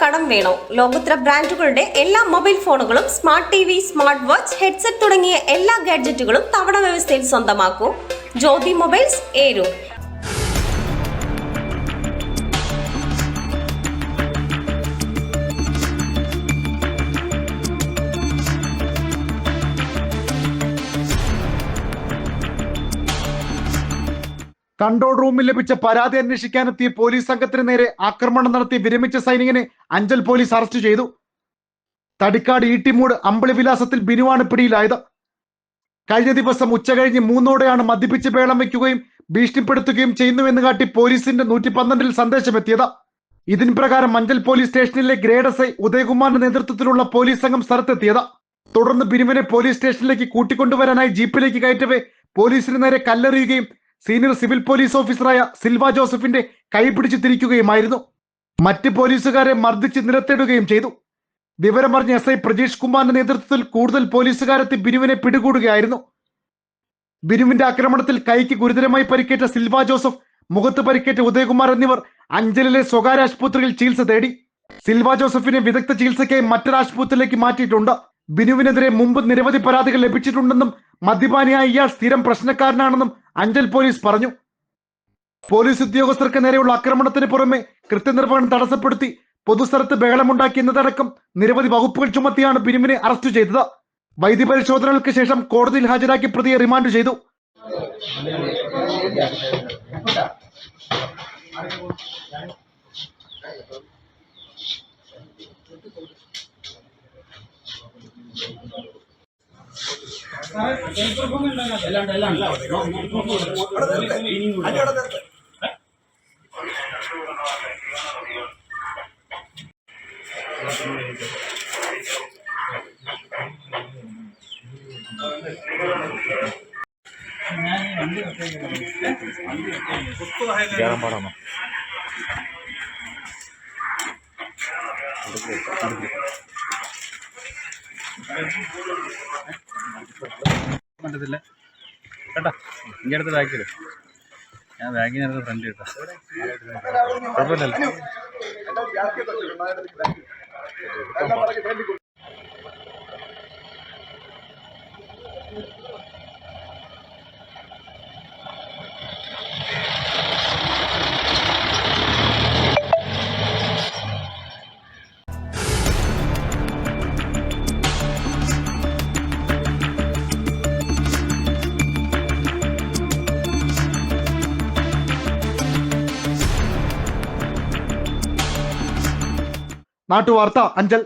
കടം വേണോ? ലോകോത്തര ബ്രാൻഡുകളുടെ എല്ലാ മൊബൈൽ ഫോണുകളും smart T V, smart watch, headset തുടങ്ങിയ എല്ലാ ഗാഡ്ജറ്റുകളും തവണ വ്യവസ്ഥയിൽ സ്വന്തമാക്കൂ. ജ്യോതി മൊബൈൽസ്, ഏരൂർ. കൺട്രോൾ റൂമിൽ ലഭിച്ച പരാതി അന്വേഷിക്കാനെത്തിയ പോലീസ് സംഘത്തിന് നേരെ ആക്രമണം നടത്തി വിരമിച്ച സൈനികനെ അഞ്ചൽ പോലീസ് അറസ്റ്റ് ചെയ്തു. തടിക്കാട് ഈട്ടിമൂട് അമ്പളിവിലാസത്തിൽ ബിനുവാണ് പിടിയിലായത്. കഴിഞ്ഞ ദിവസം ഉച്ചകഴിഞ്ഞ് 3 മദ്യപിച്ച് ബേളം വയ്ക്കുകയും ഭീഷണിപ്പെടുത്തുകയും ചെയ്യുന്നുവെന്ന് കാട്ടി പോലീസിന്റെ 112 സന്ദേശമെത്തിയത്. ഇതിന് പ്രകാരം അഞ്ചൽ പോലീസ് സ്റ്റേഷനിലെ ഗ്രേഡ് എസ് ഐ ഉദയകുമാറിന്റെ നേതൃത്വത്തിലുള്ള പോലീസ് സംഘം സ്ഥലത്തെത്തിയത്. തുടർന്ന് ബിനുവിനെ പോലീസ് സ്റ്റേഷനിലേക്ക് കൂട്ടിക്കൊണ്ടുവരാനായി ജീപ്പിലേക്ക് കയറ്റവേ പോലീസിന് നേരെ കല്ലെറിയുകയും സീനിയർ സിവിൽ പോലീസ് ഓഫീസറായ സിൽവ ജോസഫിന്റെ കൈപിടിച്ച് തിരിക്കുകയുമായിരുന്നു. മറ്റ് പോലീസുകാരെ മർദ്ദിച്ച് നിലത്തിടുകയും ചെയ്തു. വിവരമറിഞ്ഞ എസ് ഐ പ്രജീഷ് കുമാറിന്റെ നേതൃത്വത്തിൽ കൂടുതൽ പോലീസുകാരെത്തി ബിനുവിനെ പിടികൂടുകയായിരുന്നു. ബിനുവിന്റെ ആക്രമണത്തിൽ കൈക്ക് ഗുരുതരമായി പരിക്കേറ്റ സിൽവ ജോസഫ്, മുഖത്ത് പരിക്കേറ്റ ഉദയകുമാർ എന്നിവർ അഞ്ചലിലെ സ്വകാര്യ ആശുപത്രിയിൽ ചികിത്സ തേടി. സിൽവ ജോസഫിനെ വിദഗ്ധ ചികിത്സയ്ക്കായി മറ്റൊരു ആശുപത്രിയിലേക്ക് മാറ്റിയിട്ടുണ്ട്. ബിനുവിനെതിരെ മുമ്പ് നിരവധി പരാതികൾ ലഭിച്ചിട്ടുണ്ടെന്നും മദ്യപാനിയായ ഇയാൾ സ്ഥിരം പ്രശ്നക്കാരനാണെന്നും അഞ്ചൽ പോലീസ് പറഞ്ഞു. പോലീസ് ഉദ്യോഗസ്ഥർക്ക് നേരെയുള്ള ആക്രമണത്തിന് പുറമെ കൃത്യനിർവഹണം തടസ്സപ്പെടുത്തി പൊതുസ്ഥലത്ത് ബഹളമുണ്ടാക്കി എന്നതടക്കം നിരവധി വകുപ്പുകൾ ചുമത്തിയാണ് ബിനുവിനെ അറസ്റ്റ് ചെയ്തത്. വൈദ്യപരിശോധനകൾക്ക് ശേഷം കോടതിയിൽ ഹാജരാക്കി പ്രതിയെ റിമാൻഡ് ചെയ്തു. പറ്റത്തില്ല കേട്ടോ. എൻ്റെ അടുത്ത് ബാക്കിൽ ഞാൻ ബാങ്കിനടുത്ത് ഫ്രണ്ട് കേട്ടോ. കുഴപ്പമില്ലല്ലോ. നാട്ടുവാർത്ത, അഞ്ചൽ.